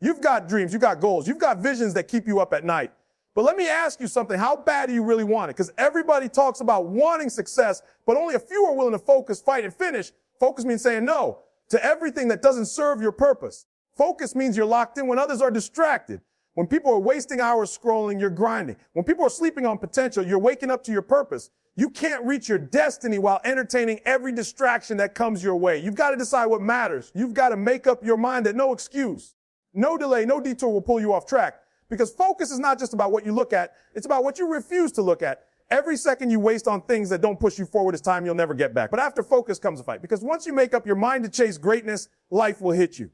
You've got dreams, you've got goals, you've got visions that keep you up at night. But let me ask you something. How bad do you really want it? Because everybody talks about wanting success, but only a few are willing to focus, fight, and finish. Focus means saying no to everything that doesn't serve your purpose. Focus means you're locked in when others are distracted. When people are wasting hours scrolling, you're grinding. When people are sleeping on potential, you're waking up to your purpose. You can't reach your destiny while entertaining every distraction that comes your way. You've got to decide what matters. You've got to make up your mind that no excuse, no delay, no detour will pull you off track. Because focus is not just about what you look at. It's about what you refuse to look at. Every second you waste on things that don't push you forward is time you'll never get back. But after focus comes a fight. Because once you make up your mind to chase greatness, life will hit you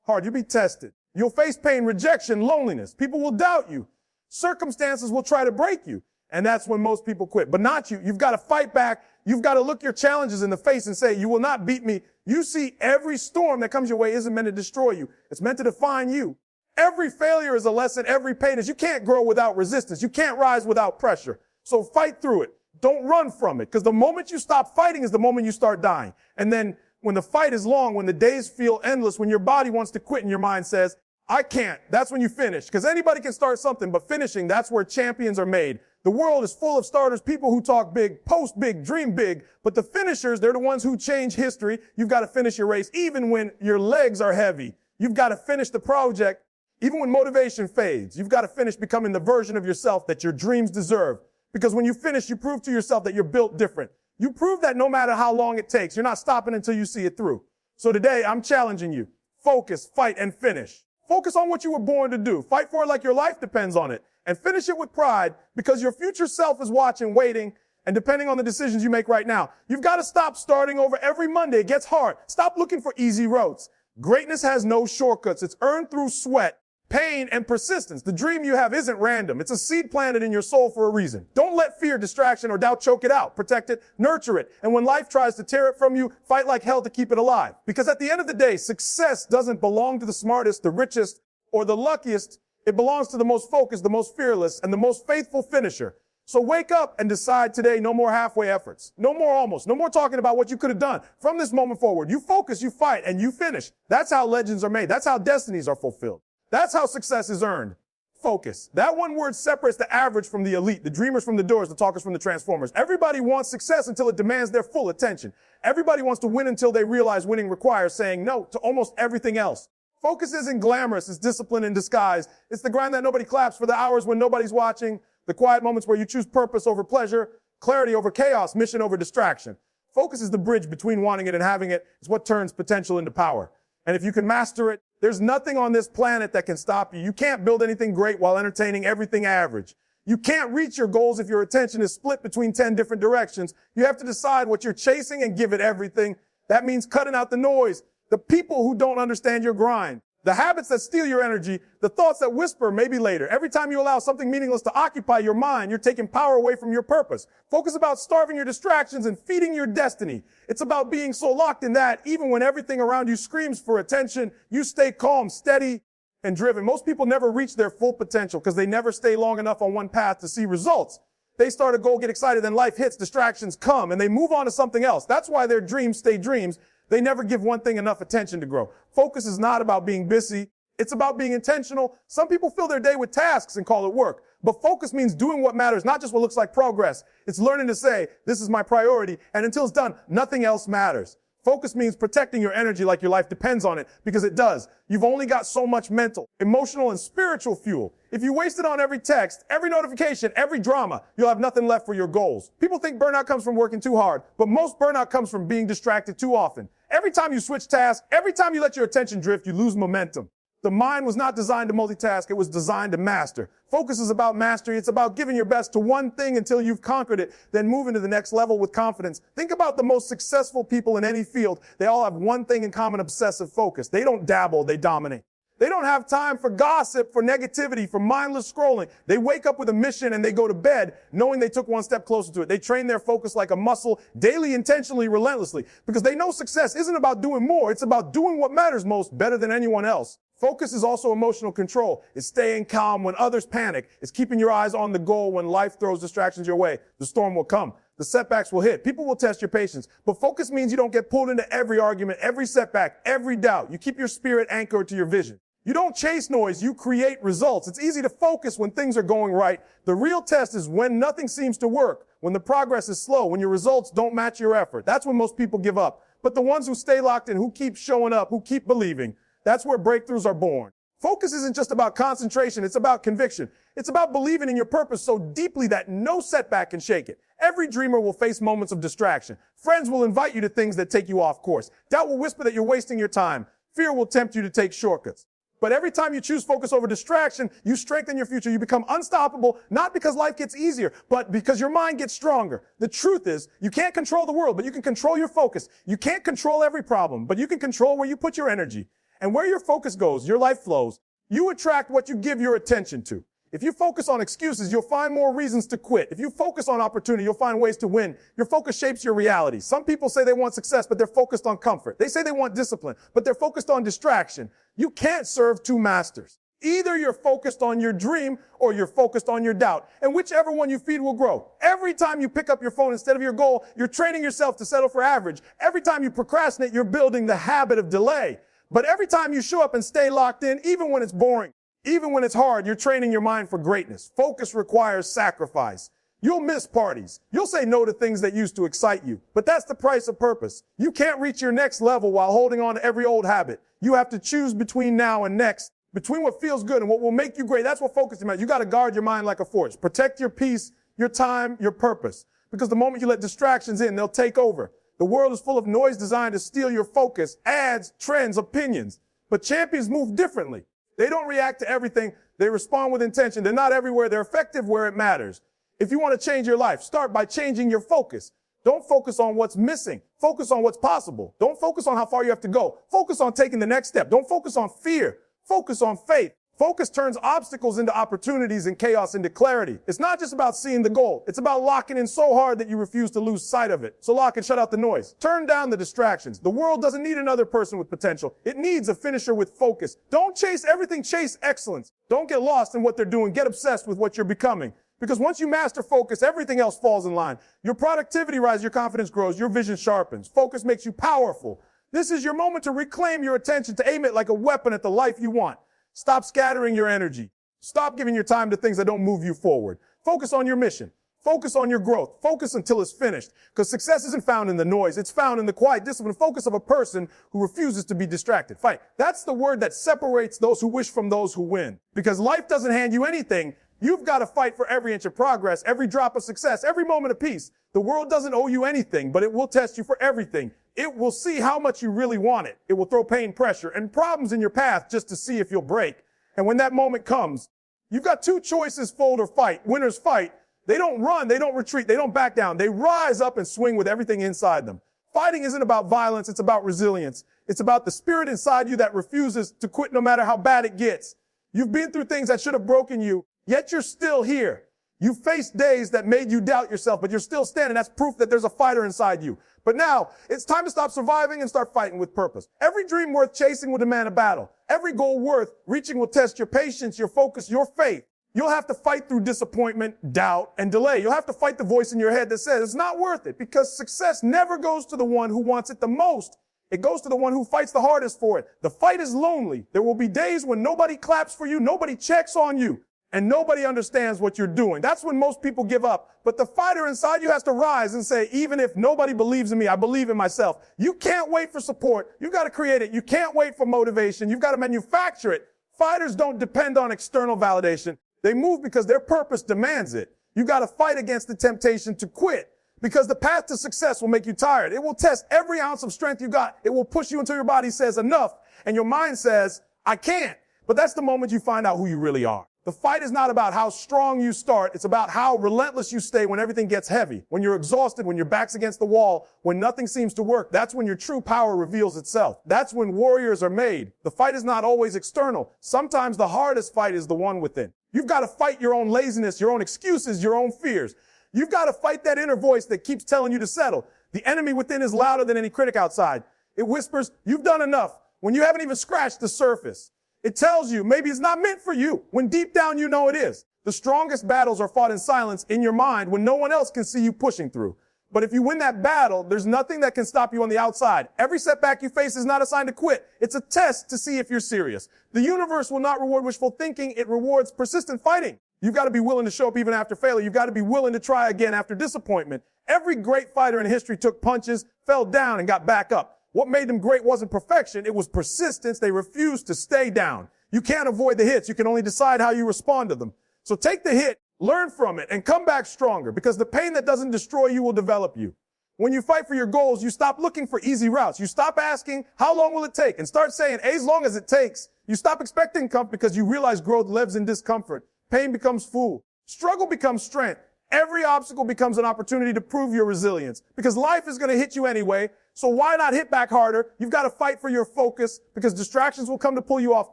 hard. You'll be tested. You'll face pain, rejection, loneliness. People will doubt you. Circumstances will try to break you. And that's when most people quit. But not you. You've got to fight back. You've got to look your challenges in the face and say, you will not beat me. You see, every storm that comes your way isn't meant to destroy you. It's meant to define you. Every failure is a lesson. Every pain is. You can't grow without resistance. You can't rise without pressure. So fight through it. Don't run from it. Because the moment you stop fighting is the moment you start dying. And then when the fight is long, when the days feel endless, when your body wants to quit and your mind says, I can't, that's when you finish. Because anybody can start something, but finishing, that's where champions are made. The world is full of starters, people who talk big, post big, dream big. But the finishers, they're the ones who change history. You've got to finish your race even when your legs are heavy. You've got to finish the project even when motivation fades. You've got to finish becoming the version of yourself that your dreams deserve. Because when you finish, you prove to yourself that you're built different. You prove that no matter how long it takes, you're not stopping until you see it through. So today, I'm challenging you. Focus, fight, and finish. Focus on what you were born to do. Fight for it like your life depends on it. And finish it with pride because your future self is watching, waiting, and depending on the decisions you make right now. You've got to stop starting over every Monday. It gets hard. Stop looking for easy roads. Greatness has no shortcuts. It's earned through sweat, pain, and persistence. The dream you have isn't random. It's a seed planted in your soul for a reason. Don't let fear, distraction, or doubt choke it out. Protect it, nurture it. And when life tries to tear it from you, fight like hell to keep it alive. Because at the end of the day, success doesn't belong to the smartest, the richest, or the luckiest. It belongs to the most focused, the most fearless, and the most faithful finisher. So wake up and decide today no more halfway efforts. No more almost. No more talking about what you could have done. From this moment forward, you focus, you fight, and you finish. That's how legends are made. That's how destinies are fulfilled. That's how success is earned. Focus. That one word separates the average from the elite, the dreamers from the doers, the talkers from the transformers. Everybody wants success until it demands their full attention. Everybody wants to win until they realize winning requires saying no to almost everything else. Focus isn't glamorous. It's discipline in disguise. It's the grind that nobody claps for, the hours when nobody's watching, the quiet moments where you choose purpose over pleasure, clarity over chaos, mission over distraction. Focus is the bridge between wanting it and having it. It's what turns potential into power. And if you can master it, there's nothing on this planet that can stop you. You can't build anything great while entertaining everything average. You can't reach your goals if your attention is split between 10 different directions. You have to decide what you're chasing and give it everything. That means cutting out the noise, the people who don't understand your grind, the habits that steal your energy, the thoughts that whisper maybe later. Every time you allow something meaningless to occupy your mind, you're taking power away from your purpose. Focus is about starving your distractions and feeding your destiny. It's about being so locked in that even when everything around you screams for attention, you stay calm, steady, and driven. Most people never reach their full potential because they never stay long enough on one path to see results. They start a goal, get excited, then life hits, distractions come, and they move on to something else. That's why their dreams stay dreams. They never give one thing enough attention to grow. Focus is not about being busy. It's about being intentional. Some people fill their day with tasks and call it work. But focus means doing what matters, not just what looks like progress. It's learning to say, this is my priority, and until it's done, nothing else matters. Focus means protecting your energy like your life depends on it, because it does. You've only got so much mental, emotional, and spiritual fuel. If you waste it on every text, every notification, every drama, you'll have nothing left for your goals. People think burnout comes from working too hard, but most burnout comes from being distracted too often. Every time you switch tasks, every time you let your attention drift, you lose momentum. The mind was not designed to multitask. It was designed to master. Focus is about mastery. It's about giving your best to one thing until you've conquered it, then moving to the next level with confidence. Think about the most successful people in any field. They all have one thing in common: obsessive focus. They don't dabble, they dominate. They don't have time for gossip, for negativity, for mindless scrolling. They wake up with a mission and they go to bed knowing they took one step closer to it. They train their focus like a muscle, daily, intentionally, relentlessly, because they know success isn't about doing more. It's about doing what matters most better than anyone else. Focus is also emotional control. It's staying calm when others panic. It's keeping your eyes on the goal when life throws distractions your way. The storm will come. The setbacks will hit. People will test your patience. But focus means you don't get pulled into every argument, every setback, every doubt. You keep your spirit anchored to your vision. You don't chase noise, you create results. It's easy to focus when things are going right. The real test is when nothing seems to work, when the progress is slow, when your results don't match your effort. That's when most people give up. But the ones who stay locked in, who keep showing up, who keep believing, that's where breakthroughs are born. Focus isn't just about concentration, it's about conviction. It's about believing in your purpose so deeply that no setback can shake it. Every dreamer will face moments of distraction. Friends will invite you to things that take you off course. Doubt will whisper that you're wasting your time. Fear will tempt you to take shortcuts. But every time you choose focus over distraction, you strengthen your future. You become unstoppable, not because life gets easier, but because your mind gets stronger. The truth is, you can't control the world, but you can control your focus. You can't control every problem, but you can control where you put your energy. And where your focus goes, your life flows. You attract what you give your attention to. If you focus on excuses, you'll find more reasons to quit. If you focus on opportunity, you'll find ways to win. Your focus shapes your reality. Some people say they want success, but they're focused on comfort. They say they want discipline, but they're focused on distraction. You can't serve two masters. Either you're focused on your dream or you're focused on your doubt. And whichever one you feed will grow. Every time you pick up your phone instead of your goal, you're training yourself to settle for average. Every time you procrastinate, you're building the habit of delay. But every time you show up and stay locked in, even when it's boring, even when it's hard, you're training your mind for greatness. Focus requires sacrifice. You'll miss parties. You'll say no to things that used to excite you. But that's the price of purpose. You can't reach your next level while holding on to every old habit. You have to choose between now and next, between what feels good and what will make you great. That's what focus is about. You got to guard your mind like a force. Protect your peace, your time, your purpose. Because the moment you let distractions in, they'll take over. The world is full of noise designed to steal your focus, ads, trends, opinions. But champions move differently. They don't react to everything. They respond with intention. They're not everywhere. They're effective where it matters. If you want to change your life, start by changing your focus. Don't focus on what's missing. Focus on what's possible. Don't focus on how far you have to go. Focus on taking the next step. Don't focus on fear. Focus on faith. Focus turns obstacles into opportunities and chaos into clarity. It's not just about seeing the goal. It's about locking in so hard that you refuse to lose sight of it. So lock and shut out the noise. Turn down the distractions. The world doesn't need another person with potential. It needs a finisher with focus. Don't chase everything. Chase excellence. Don't get lost in what they're doing. Get obsessed with what you're becoming. Because once you master focus, everything else falls in line. Your productivity rises, your confidence grows, your vision sharpens. Focus makes you powerful. This is your moment to reclaim your attention, to aim it like a weapon at the life you want. Stop scattering your energy. Stop giving your time to things that don't move you forward. Focus on your mission. Focus on your growth. Focus until it's finished. Because success isn't found in the noise. It's found in the quiet, disciplined focus of a person who refuses to be distracted. Fight. That's the word that separates those who wish from those who win. Because life doesn't hand you anything. You've got to fight for every inch of progress, every drop of success, every moment of peace. The world doesn't owe you anything, but it will test you for everything. It will see how much you really want it. It will throw pain, pressure, and problems in your path just to see if you'll break. And when that moment comes, you've got two choices: fold or fight. Winners fight. They don't run, they don't retreat, they don't back down. They rise up and swing with everything inside them. Fighting isn't about violence, it's about resilience. It's about the spirit inside you that refuses to quit no matter how bad it gets. You've been through things that should have broken you, yet you're still here. You faced days that made you doubt yourself, but you're still standing. That's proof that there's a fighter inside you. But now, it's time to stop surviving and start fighting with purpose. Every dream worth chasing will demand a battle. Every goal worth reaching will test your patience, your focus, your faith. You'll have to fight through disappointment, doubt, and delay. You'll have to fight the voice in your head that says it's not worth it, because success never goes to the one who wants it the most. It goes to the one who fights the hardest for it. The fight is lonely. There will be days when nobody claps for you, nobody checks on you, and nobody understands what you're doing. That's when most people give up. But the fighter inside you has to rise and say, even if nobody believes in me, I believe in myself. You can't wait for support. You've got to create it. You can't wait for motivation. You've got to manufacture it. Fighters don't depend on external validation. They move because their purpose demands it. You've got to fight against the temptation to quit, because the path to success will make you tired. It will test every ounce of strength you got. It will push you until your body says enough and your mind says, I can't. But that's the moment you find out who you really are. The fight is not about how strong you start. It's about how relentless you stay when everything gets heavy, when you're exhausted, when your back's against the wall, when nothing seems to work. That's when your true power reveals itself. That's when warriors are made. The fight is not always external. Sometimes the hardest fight is the one within. You've got to fight your own laziness, your own excuses, your own fears. You've got to fight that inner voice that keeps telling you to settle. The enemy within is louder than any critic outside. It whispers, you've done enough, when you haven't even scratched the surface. It tells you maybe it's not meant for you, when deep down you know it is. The strongest battles are fought in silence in your mind when no one else can see you pushing through. But if you win that battle, there's nothing that can stop you on the outside. Every setback you face is not a sign to quit. It's a test to see if you're serious. The universe will not reward wishful thinking. It rewards persistent fighting. You've got to be willing to show up even after failure. You've got to be willing to try again after disappointment. Every great fighter in history took punches, fell down, and got back up. What made them great wasn't perfection. It was persistence. They refused to stay down. You can't avoid the hits. You can only decide how you respond to them. So take the hit, learn from it, and come back stronger, because the pain that doesn't destroy you will develop you. When you fight for your goals, you stop looking for easy routes. You stop asking, how long will it take? And start saying, as long as it takes. You stop expecting comfort because you realize growth lives in discomfort. Pain becomes food. Struggle becomes strength. Every obstacle becomes an opportunity to prove your resilience, because life is going to hit you anyway. So why not hit back harder? You've got to fight for your focus, because distractions will come to pull you off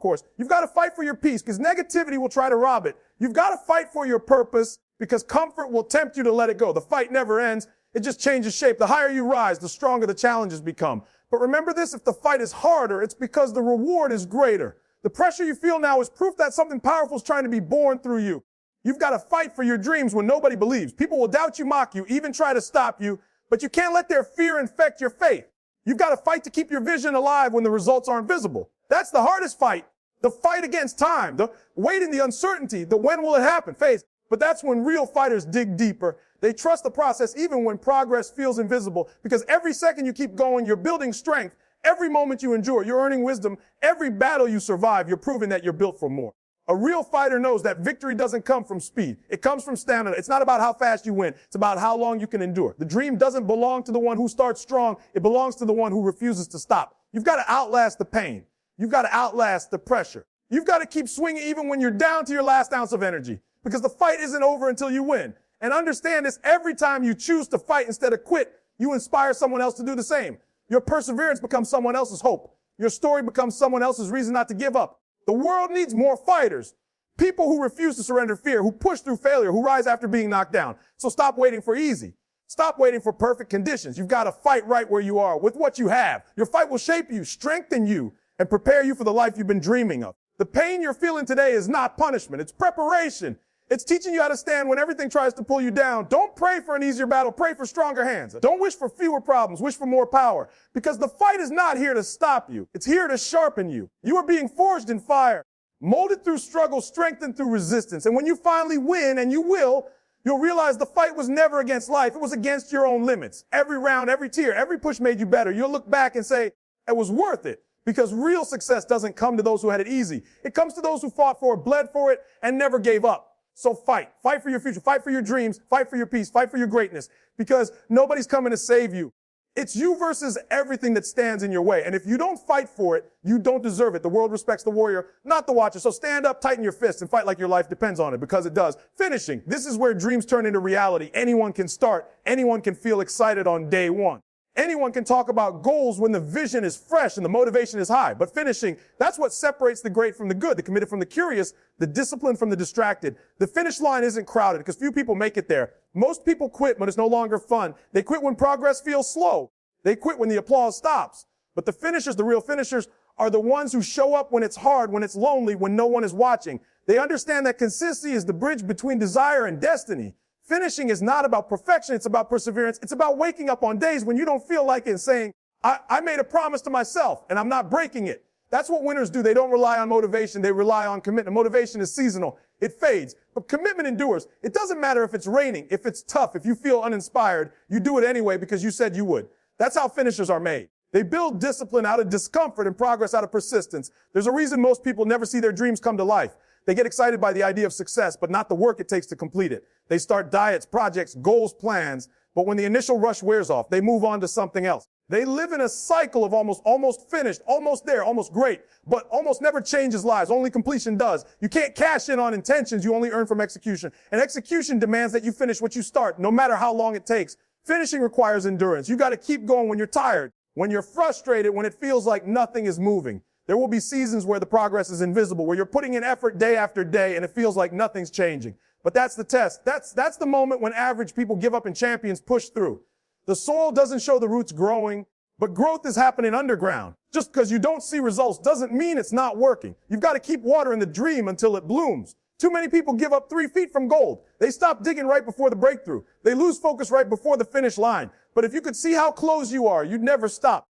course. You've got to fight for your peace, because negativity will try to rob it. You've got to fight for your purpose, because comfort will tempt you to let it go. The fight never ends. It just changes shape. The higher you rise, the stronger the challenges become. But remember this, if the fight is harder, it's because the reward is greater. The pressure you feel now is proof that something powerful is trying to be born through you. You've got to fight for your dreams when nobody believes. People will doubt you, mock you, even try to stop you, but you can't let their fear infect your faith. You've got to fight to keep your vision alive when the results aren't visible. That's the hardest fight. The fight against time, the waiting, the uncertainty, the when will it happen phase. But that's when real fighters dig deeper. They trust the process even when progress feels invisible, because every second you keep going, you're building strength. Every moment you endure, you're earning wisdom. Every battle you survive, you're proving that you're built for more. A real fighter knows that victory doesn't come from speed. It comes from stamina. It's not about how fast you win. It's about how long you can endure. The dream doesn't belong to the one who starts strong. It belongs to the one who refuses to stop. You've got to outlast the pain. You've got to outlast the pressure. You've got to keep swinging even when you're down to your last ounce of energy, because the fight isn't over until you win. And understand this, every time you choose to fight instead of quit, you inspire someone else to do the same. Your perseverance becomes someone else's hope. Your story becomes someone else's reason not to give up. The world needs more fighters. People who refuse to surrender fear, who push through failure, who rise after being knocked down. So stop waiting for easy. Stop waiting for perfect conditions. You've got to fight right where you are with what you have. Your fight will shape you, strengthen you, and prepare you for the life you've been dreaming of. The pain you're feeling today is not punishment. It's preparation. It's teaching you how to stand when everything tries to pull you down. Don't pray for an easier battle. Pray for stronger hands. Don't wish for fewer problems. Wish for more power. Because the fight is not here to stop you. It's here to sharpen you. You are being forged in fire, molded through struggle, strengthened through resistance. And when you finally win, and you will, you'll realize the fight was never against life. It was against your own limits. Every round, every tear, every push made you better. You'll look back and say, it was worth it. Because real success doesn't come to those who had it easy. It comes to those who fought for it, bled for it, and never gave up. So fight. Fight for your future. Fight for your dreams. Fight for your peace. Fight for your greatness. Because nobody's coming to save you. It's you versus everything that stands in your way. And if you don't fight for it, you don't deserve it. The world respects the warrior, not the watcher. So stand up, tighten your fists, and fight like your life depends on it, because it does. Finishing. This is where dreams turn into reality. Anyone can start. Anyone can feel excited on day one. Anyone can talk about goals when the vision is fresh and the motivation is high. But finishing, that's what separates the great from the good, the committed from the curious, the disciplined from the distracted. The finish line isn't crowded because few people make it there. Most people quit when it's no longer fun. They quit when progress feels slow. They quit when the applause stops. But the finishers, the real finishers, are the ones who show up when it's hard, when it's lonely, when no one is watching. They understand that consistency is the bridge between desire and destiny. Finishing is not about perfection. It's about perseverance. It's about waking up on days when you don't feel like it and saying, I made a promise to myself and I'm not breaking it. That's what winners do. They don't rely on motivation. They rely on commitment. Motivation is seasonal. It fades. But commitment endures. It doesn't matter if it's raining, if it's tough, if you feel uninspired, you do it anyway because you said you would. That's how finishers are made. They build discipline out of discomfort and progress out of persistence. There's a reason most people never see their dreams come to life. They get excited by the idea of success, but not the work it takes to complete it. They start diets, projects, goals, plans, but when the initial rush wears off, they move on to something else. They live in a cycle of almost finished, almost there, almost great, but almost never changes lives. Only completion does. You can't cash in on intentions. You only earn from execution. And execution demands that you finish what you start, no matter how long it takes. Finishing requires endurance. You got to keep going when you're tired, when you're frustrated, when it feels like nothing is moving. There will be seasons where the progress is invisible, where you're putting in effort day after day and it feels like nothing's changing. But that's the test. That's the moment when average people give up and champions push through. The soil doesn't show the roots growing, but growth is happening underground. Just because you don't see results doesn't mean it's not working. You've got to keep watering the dream until it blooms. Too many people give up 3 feet from gold. They stop digging right before the breakthrough. They lose focus right before the finish line. But if you could see how close you are, you'd never stop.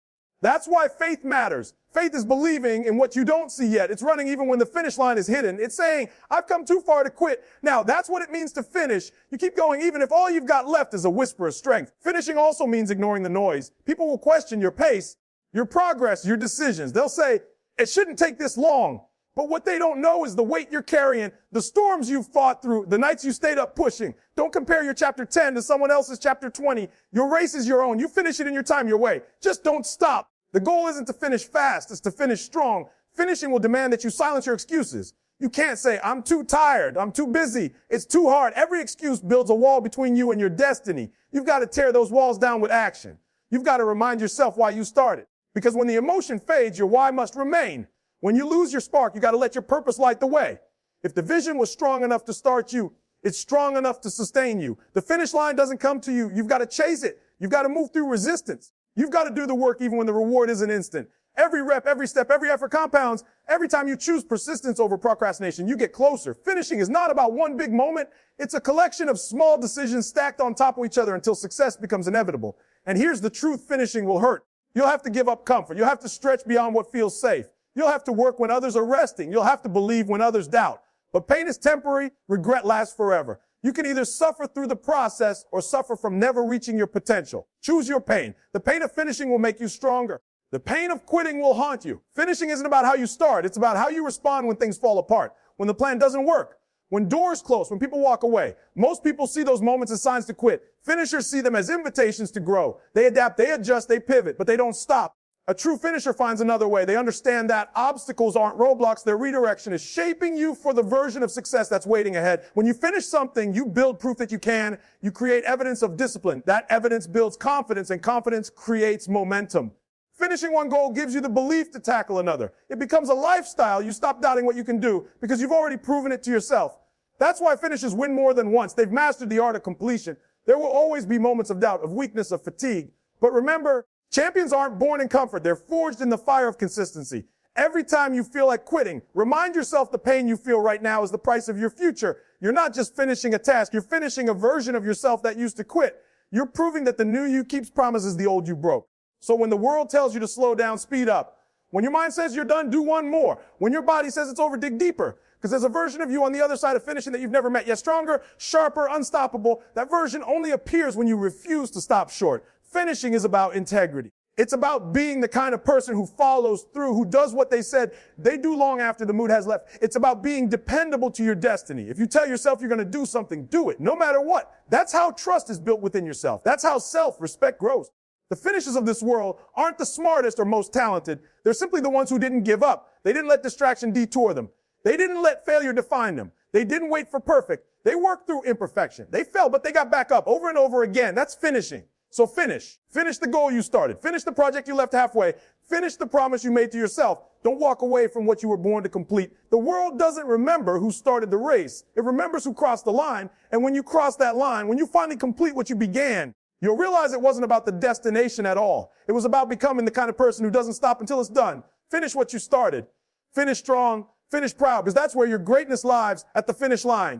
That's why faith matters. Faith is believing in what you don't see yet. It's running even when the finish line is hidden. It's saying, I've come too far to quit. Now, that's what it means to finish. You keep going even if all you've got left is a whisper of strength. Finishing also means ignoring the noise. People will question your pace, your progress, your decisions. They'll say, it shouldn't take this long. But what they don't know is the weight you're carrying, the storms you've fought through, the nights you stayed up pushing. Don't compare your chapter 10 to someone else's chapter 20. Your race is your own. You finish it in your time, your way. Just don't stop. The goal isn't to finish fast. It's to finish strong. Finishing will demand that you silence your excuses. You can't say, I'm too tired. I'm too busy. It's too hard. Every excuse builds a wall between you and your destiny. You've got to tear those walls down with action. You've got to remind yourself why you started. Because when the emotion fades, your why must remain. When you lose your spark, you got to let your purpose light the way. If the vision was strong enough to start you, it's strong enough to sustain you. The finish line doesn't come to you. You've got to chase it. You've got to move through resistance. You've got to do the work even when the reward isn't instant. Every rep, every step, every effort compounds. Every time you choose persistence over procrastination, you get closer. Finishing is not about one big moment. It's a collection of small decisions stacked on top of each other until success becomes inevitable. And here's the truth: finishing will hurt. You'll have to give up comfort. You'll have to stretch beyond what feels safe. You'll have to work when others are resting. You'll have to believe when others doubt. But pain is temporary. Regret lasts forever. You can either suffer through the process or suffer from never reaching your potential. Choose your pain. The pain of finishing will make you stronger. The pain of quitting will haunt you. Finishing isn't about how you start. It's about how you respond when things fall apart, when the plan doesn't work, when doors close, when people walk away. Most people see those moments as signs to quit. Finishers see them as invitations to grow. They adapt, they adjust, they pivot, but they don't stop. A true finisher finds another way. They understand that obstacles aren't roadblocks. Their redirection is shaping you for the version of success that's waiting ahead. When you finish something, you build proof that you can. You create evidence of discipline. That evidence builds confidence, and confidence creates momentum. Finishing one goal gives you the belief to tackle another. It becomes a lifestyle. You stop doubting what you can do because you've already proven it to yourself. That's why finishers win more than once. They've mastered the art of completion. There will always be moments of doubt, of weakness, of fatigue. But remember, champions aren't born in comfort. They're forged in the fire of consistency. Every time you feel like quitting, remind yourself the pain you feel right now is the price of your future. You're not just finishing a task. You're finishing a version of yourself that used to quit. You're proving that the new you keeps promises the old you broke. So when the world tells you to slow down, speed up. When your mind says you're done, do one more. When your body says it's over, dig deeper. Because there's a version of you on the other side of finishing that you've never met yet. Stronger, sharper, unstoppable. That version only appears when you refuse to stop short. Finishing is about integrity. It's about being the kind of person who follows through, who does what they said they do long after the mood has left. It's about being dependable to your destiny. If you tell yourself you're going to do something, do it, no matter what. That's how trust is built within yourself. That's how self-respect grows. The finishers of this world aren't the smartest or most talented. They're simply the ones who didn't give up. They didn't let distraction detour them. They didn't let failure define them. They didn't wait for perfect. They worked through imperfection. They fell, but they got back up over and over again. That's finishing. So finish. Finish the goal you started. Finish the project you left halfway. Finish the promise you made to yourself. Don't walk away from what you were born to complete. The world doesn't remember who started the race. It remembers who crossed the line. And when you cross that line, when you finally complete what you began, you'll realize it wasn't about the destination at all. It was about becoming the kind of person who doesn't stop until it's done. Finish what you started. Finish strong. Finish proud, because that's where your greatness lies, at the finish line.